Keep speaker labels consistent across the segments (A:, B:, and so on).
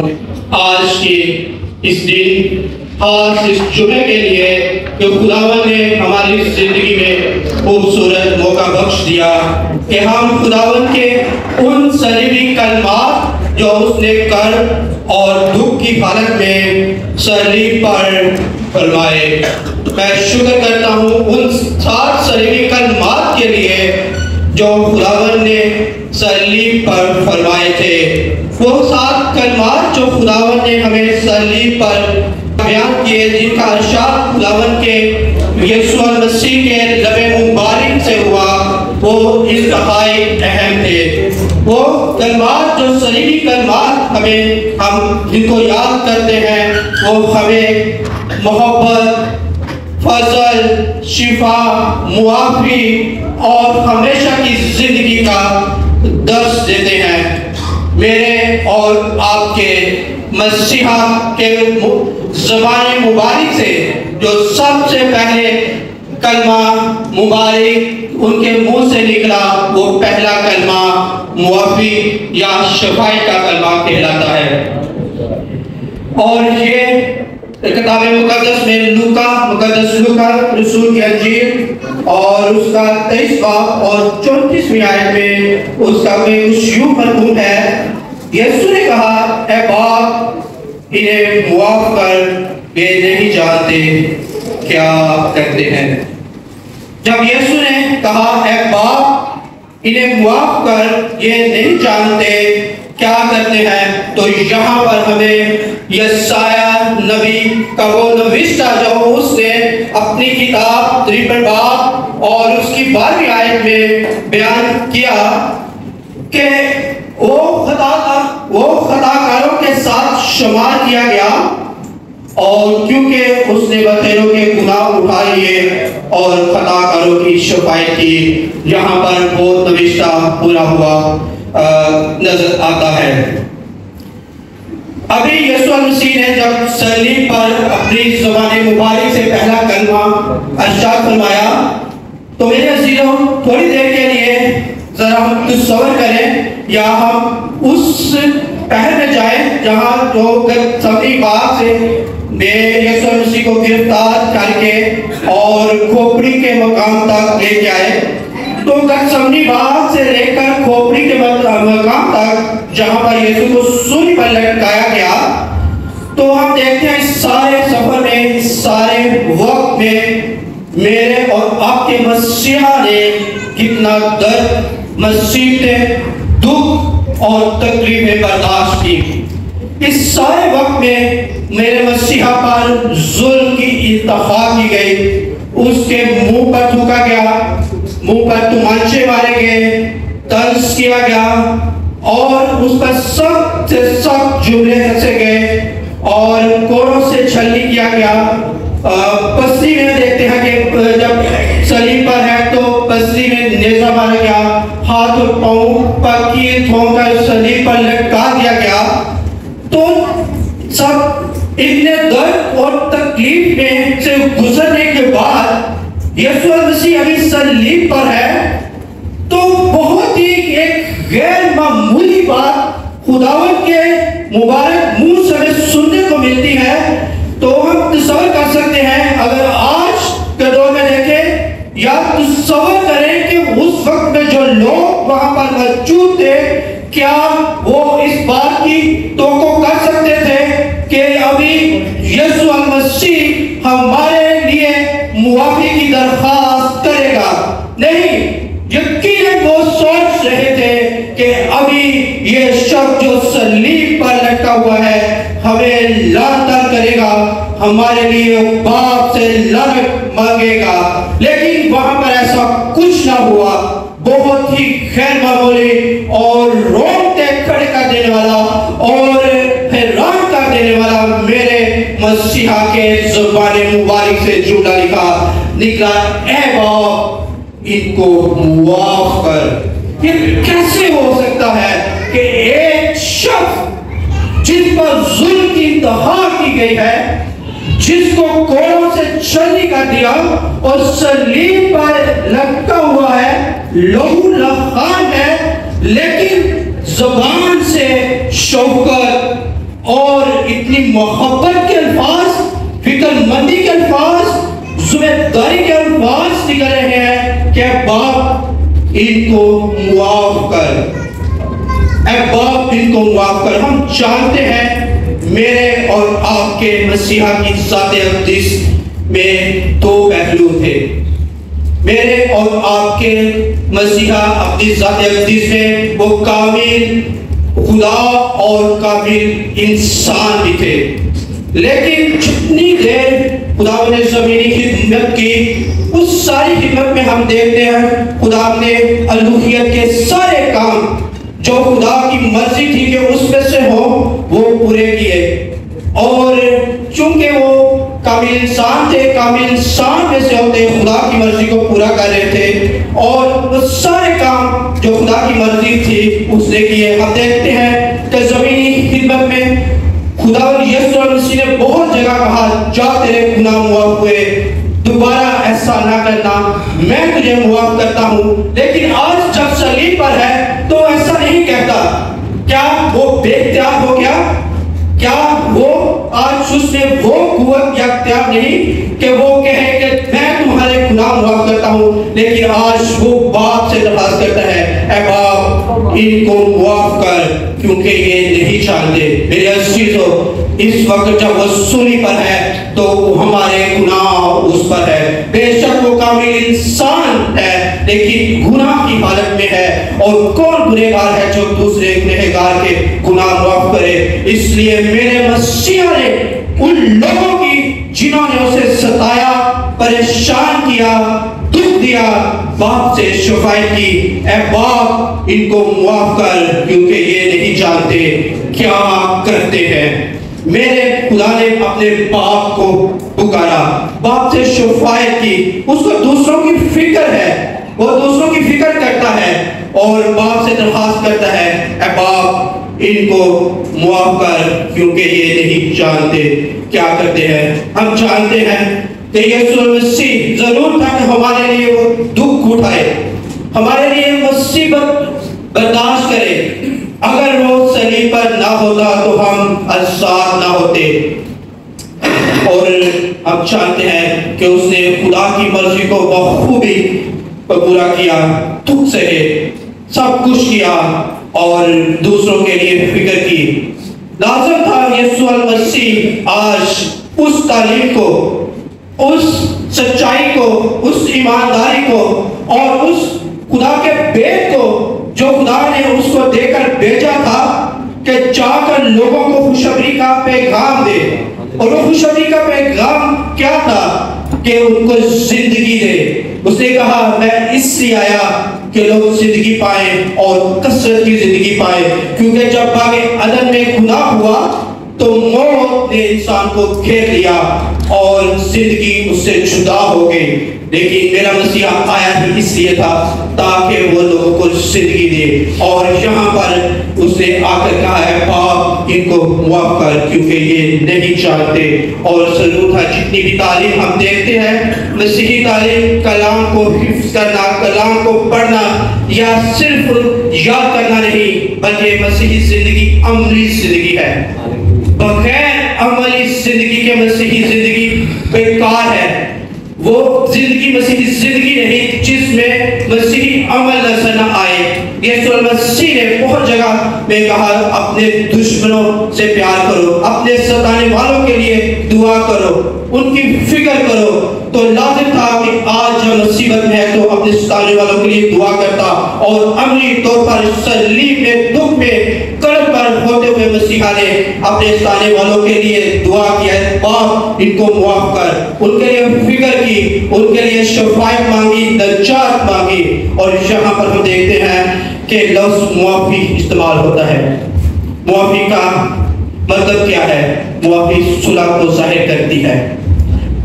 A: آج کی اس دن خاص اس جمعے کے لیے کہ خداوند نے ہماری زندگی میں خوبصورت موقع بخش دیا کہ ہم خداوند کے ان صلیبی کلمات جو اس نے کر اور دکھ کی حالت میں صلیب پر فرمائے، میں شکر کرتا ہوں ان 7 صلیبی کلمات کے لیے جو خداوند نے صلیب پر فرمائے تھے۔ وہ 7 کلمات جو خداوند نے ہمیں صلیب پر بیان کیے، جن کا ارشاد خداوند کے یسوع مسیح کے لب مبارک سے ہوا، وہ انتہائی اہم تھے۔ وہ کلمات جو صلیبی کلمات ہم جن کو یاد کرتے ہیں، وہ ہمیں محبت، فضل، شفا، معافی اور ہمیشہ کی زندگی کا درس دیتے ہیں۔ میرے اور آپ کے مسیحا کے زبان مبارک سے جو سب سے پہلے کلمہ مبارک ان کے منہ سے نکلا، وہ پہلا کلمہ معافی یا شفائی کا کلمہ کہلاتا ہے۔ اور یہ کتاب مقدس میں مقدس لوکا رسول کی انجیل اور اس کا 23واں اور 34ویں آیت میں اس کا کچھ یوں مرغوب ہے، یسوع نے کہا، اے باپ انہیں معاف کر، یہ نہیں جانتے کیا کرتے ہیں۔ جب یسوع نے کہا اے باپ انہیں معاف کر، یہ نہیں جانتے کیا کرتے ہیں، تو یہاں پر ہمیں یسایہ نبی کا وہ نوشتہ جو اس نے اپنی کتاب 53 باب اور اس کی 12ویں آیت میں بیان کیا کہ وہ خطاکاروں کے ساتھ شمار کیا گیا، اور کیونکہ اس نے بطیروں کے گناہ اٹھا لیے اور خطاکاروں کی شفاعت کی، یہاں پر وہ نوشتہ پورا ہوا نظر آتا ہے۔ ابھی یسوع مسیح نے جب صلیب پر اپنی زبان مبارک سے پہلا کلمہ ارشاد فرمایا، تو میرے عزیزوں تھوڑی دیر کے لیے ذرا ہم تصور کریں یا ہم اس پہر میں جائیں جہاں جو گتسمنی باغ سے یسوع مسیح کو گرفتار کر کے اور کھوپڑی کے مقام تک لے کے آئے۔ تو گتسمنی باغ سے لے کر کھوپڑی کے مقام تک جہاں پر یسوع کو سولی پر لٹکایا گیا، تو ہم دیکھتے ہیں اس سارے سفر میں، اس سارے وقت میں میرے اور آپ کے مسیحا نے کتنا درد، مصیبتیں، دکھ اور تکلیفیں برداشت کی۔ اس سارے وقت میں میرے مسیحا پر ظلم کی انتہا کی گئی، اس کے منہ پر تھوکا گیا، منہ پر تمانچے مارے گئے، طنز کیا گیا اور اس پر سخت سے سخت جملے کسے گئے اور کوڑوں سے چھلنی کیا گیا۔ پسلی میں دیکھتے ہیں کہ جب صلیب پر ہے تو پسلی میں نیزہ مارا گیا، ہاتھ اور پاؤں پر کیل تھوم کر صلیب پر لٹکا دیا گیا۔ تو سب اتنے درد اور تکلیف میں سے گزرنے کے بعد یسوع مسیح ابھی صلیب پر ہے، تو بہت ہی ایک غیر معمولی بات خداوند کے مبارک منہ سے ہمیں سننے کو ملتی ہے۔ تو ہم تصور کر سکتے ہیں، اگر آج کے دور میں دیکھیں یا تصور کریں کہ اس وقت میں جو لوگ وہاں پر موجود تھے، کیا وہ اس بات کی توقع کر سکتے تھے کہ ابھی یسوع مسیح ہمارے لیے معافی کی درخواست کرے گا؟ نہیں، یقیناً وہ سوچ رہے تھے کہ ابھی یہ شخص جو صلیب پر لٹکا ہوا ہے ہمیں لعنت کرے گا، ہمارے لیے باپ سے لعنت مانگے گا، لیکن وہاں پر ایسا کچھ نہ ہوا۔ بہت ہی غیر معمولی اور روتے کھڑے کر دینے والا اور حیران کر دینے والا میرے مسیحا کے زبان مبارک سے جملہ نکلا، اے باپ ان کو معاف کر۔ یہ کیسے ہو سکتا ہے کہ ایک شخص جس پر ظلم کی انتہا کی گئی ہے، جس کو کوڑوں سے چھلنی کر دیا اور صلیب پر لٹکا ہوا ہے، لہو لہان ہے، لیکن زبان سے شفقت اور اتنی محبت کے الفاظ، فکر مندی کے الفاظ، ذمہ داری کے الفاظ نکل رہے ہیں کہ اے باپ ان کو معاف کر، اے باپ ان کو معاف کر۔ ہم جانتے ہیں میرے اور آپ کے مسیحا کی ذات اقدس میں دو پہلو تھے۔ میرے اور آپ کے مسیحا اپنی ذات اقدس میں وہ کامل خدا اور کامل انسان بھی تھے، لیکن جتنی دیر خدا نے زمینی خدمت کی، اس ساری خدمت میں ہم دیکھتے ہیں خدا نے الوہیت کے سارے کام جو خدا کی مرضی تھی کہ اس میں سے ہو وہ پورے کیے، اور چونکہ وہ کامل انسان تھے، کامل انسان میں سے ہوتے خدا کی مرضی کو پورا کر رہے تھے، اور وہ سارے کام جو خدا کی مرضی تھی اس نے کیے۔ ہم دیکھتے ہیں کہ زمینی خدمت میں خدا یسوع مسیح نے بہت جگہ کہا جا تیرے گناہ معاف ہوئے، دوبارہ ایسا نہ کرنا، میں تجھے معاف کرتا ہوں۔ لیکن آج جب صلیب پر ہے تو ایسا نہیں کہتا۔ کیا وہ بے اختیار ہو گیا؟ کیا وہ آج اس میں وہ قوت یا اختیار نہیں کہ وہ کہے کہ میں تمہارے گناہ معاف کرتا ہوں؟ لیکن آج وہ باپ سے درخواست کرتا ہے، اے باپ ان کو معاف کر کیونکہ یہ نہیں جانتے۔ میرے عزیزو، اس وقت جب وہ سولی پر ہے تو ہمارے گناہ اس پر ہے۔ بے شک وہ کامل انسان ہے لیکن گناہ کی حالت میں ہے، اور کون گنہگار ہے جو دوسرے گنہگار کے گناہ معاف کرے؟ اس لیے میرے مسیح نے ان لوگوں کی جنہوں نے اسے ستایا، پریشان کیا، دکھ دیا، باپ سے شفاعت کی، اے باپ ان کو معاف کر کیونکہ یہ نہیں جانتے کیا کرتے ہیں۔ میرے خدا نے اپنے باپ کو پکارا، باپ سے شفاعت کی، اس کو دوسروں کی فکر ہے، وہ دوسروں کی فکر کرتا ہے اور باپ سے درخواست کرتا ہے، اے باپ ان کو معاف کر کیونکہ یہ نہیں جانتے کیا کرتے ہیں۔ ہم جانتے ہیں کہ یسوع مسیح ضرور تھا کہ ہمارے لیے وہ دکھ اٹھائے، ہمارے لیے مصیبت برداشت کرے۔ اگر وہ صلیب پر نہ ہوتا تو ہم آزاد نہ ہوتے، اور ہم جانتے ہیں کہ اس نے خدا کی مرضی کو بخوبی پورا کیا، دکھ سہے، سب کچھ کیا اور دوسروں کے لیے فکر کی۔ لازم تھا یسوع مسیح آج اس تعلیم کو، اس سچائی کو، اس ایمانداری کو اور اس خدا کے بیٹ کو جو خدا نے اس کو دے کر بھیجا تھا کہ جا کر لوگوں کو خوشخبری کا پیغام دے، اور وہ خوشخبری کا پیغام کیا تھا کہ ان کو زندگی دے۔ اس نے کہا میں اس لیے آیا کہ لوگ زندگی پائیں اور کثرت کی زندگی پائیں، کیونکہ جب باغ عدن میں گناہ ہوا تو موت نے انسان کو گھیر لیا اور زندگی اس سے جدا ہو گئی، لیکن میرا مسیح آیا ہی اس لیے تھا تاکہ وہ لوگوں کو زندگی دے۔ اور یہاں پر اس نے آ کر کہا ہے باپ ان کو معاف کر کیونکہ یہ نہیں جانتے۔ اور ضرور تھا جتنی بھی تعلیم ہم دیکھتے ہیں، مسیحی تعلیم کلام کو حفظ کرنا، کلام کو پڑھنا یا صرف یاد کرنا نہیں، بلکہ مسیحی زندگی عملی زندگی ہے۔ بغیر عملی زندگی کے مسیحی زندگی بیکار ہے۔ وہ زندگی مسیحی زندگی نہیں جس میں مسیحی عمل نظر نہ آئے۔ یسوع مسیح نے بہت جگہ میں کہا اپنے دشمنوں سے پیار کرو، اپنے ستانے والوں کے لیے دعا کرو، ان کی فکر کرو۔ تو لازم تھا کہ آج جب مصیبت میں ہے تو اپنے ستانے والوں کے لیے دعا کرتا، اور عملی طور پر صلیب میں دکھ میں کرب پر ہوتے ہوئے مسیحا نے اپنے ستانے والوں کے لیے دعا کیا، باپ ان کو معاف کر، ان کے لیے فکر کی، ان کے لیے شفاعت مانگی، نجات مانگی۔ اور یہاں پر ہم دیکھتے ہیں کہ لفظ معافی استعمال ہوتا ہے۔ معافی کا مطلب کیا ہے؟ معافی صلح کو ظاہر کرتی ہے۔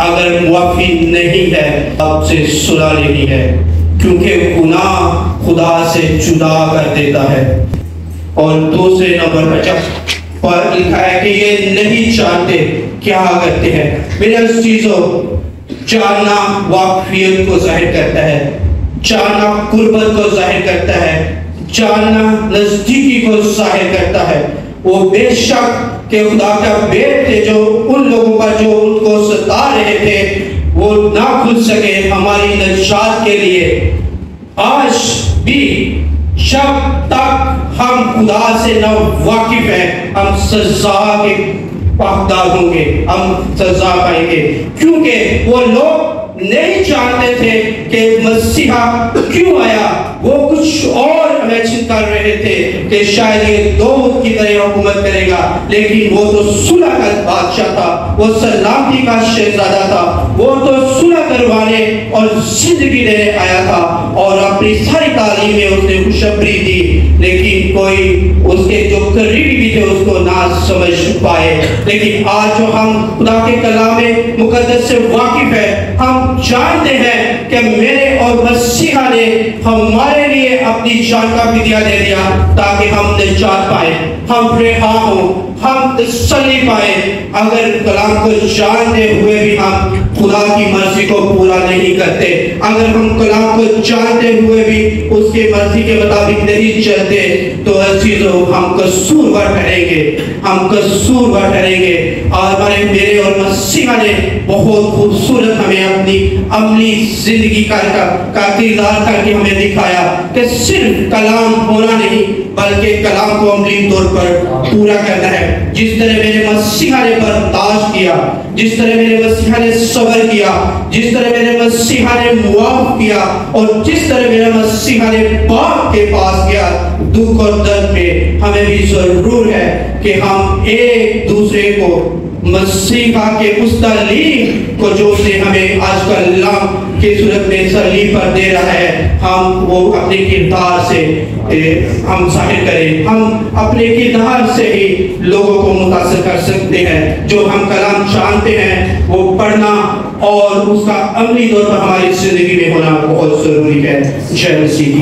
A: اگر معافی نہیں ہے آپ سے صلح نہیں ہے، کیونکہ گناہ خدا سے جدا کر دیتا ہے۔ اور دوسرے نمبر پر جب لکھا ہے کہ یہ نہیں جانتے کیا کرتے ہیں، میرے عزیزو جاننا واقفیت کو ظاہر کرتا ہے، جاننا قربت کو ظاہر کرتا ہے، جاننا نزدیکی کو ظاہر کرتا ہے۔ وہ بے شک کہ خدا کا بیت تھے جو ان لوگوں پر جو ان کو ستا رہے تھے وہ نہ کھل سکے ہماری نجات کے لیے. آج بھی جب تک ہم خدا سے نہ واقف ہیں ہم سزا کے حقدار ہوں گے, ہم سزا پائیں گے, کیونکہ وہ لوگ نہیں جانتے تھے کہ مسیحا کیوں آیا. وہ کچھ اور امیجن کر رہے تھے کہ شاید یہ داؤد کی طرح حکومت کرے گا, لیکن وہ تو صلح کا بادشاہ تھا, وہ سلامتی کا شہزادہ تھا, وہ تو صلح کروانے اور زندگی دینے آیا تھا, اور اپنی ساری تعلیم میں اس نے خوشخبری دی, لیکن کوئی اس کے جو قریبی بھی تھے اس کو نہ سمجھ پائے. لیکن آج جو ہم خدا کے کلام مقدس سے واقف ہیں ہم جانتے ہیں کہ میرے اور مسیحا نے ہمارے لیے اپنی جان کا فدیہ دے دیا تاکہ ہم نجات پائیں, ہم رہا ہوں, ہم تسلی پائیں. اگر کلام کو جانتے ہوئے بھی ہم خدا کی مرضی کو پورا نہیں کرتے, اگر ہم کلام کو جانتے ہوئے بھی اس کے مرضی کے مطابق نہیں چلتے, تو عزیزو ہم قصوروار ٹھہریں گے, ہم قصوروار ٹھہریں گے. اور ہمارے میرے اور مسیحا نے بہت خوبصورت ہمیں اپنی عملی زندگی کا کردار کر کے ہمیں دکھایا کہ صرف کلام ہونا نہیں بلکہ کلام کو عملی طور پر پورا کرنا ہے. جس طرح میرے مسیحا نے برداشت کیا, جس طرح میرے مسیحا نے صبر کیا, جس طرح میرے مسیحا نے معاف کیا, اور جس طرح میرے مسیحا نے باپ کے پاس گیا دکھ اور درد میں, ہمیں بھی ضرور ہے کہ ہم ایک دوسرے کو مسیحا کے اس تعلیم کو جو اس نے ہمیں آج کلام کی صورت میں صلیب پر دے رہا ہے, ہم وہ اپنے کردار سے ہم ظاہر کریں. ہم اپنے کردار سے ہی لوگوں کو متاثر کر سکتے ہیں. جو ہم کلام جانتے ہیں وہ پڑھنا اور اس کا عملی طور پر ہماری زندگی میں ہونا بہت ضروری ہے. جے مسیح کی.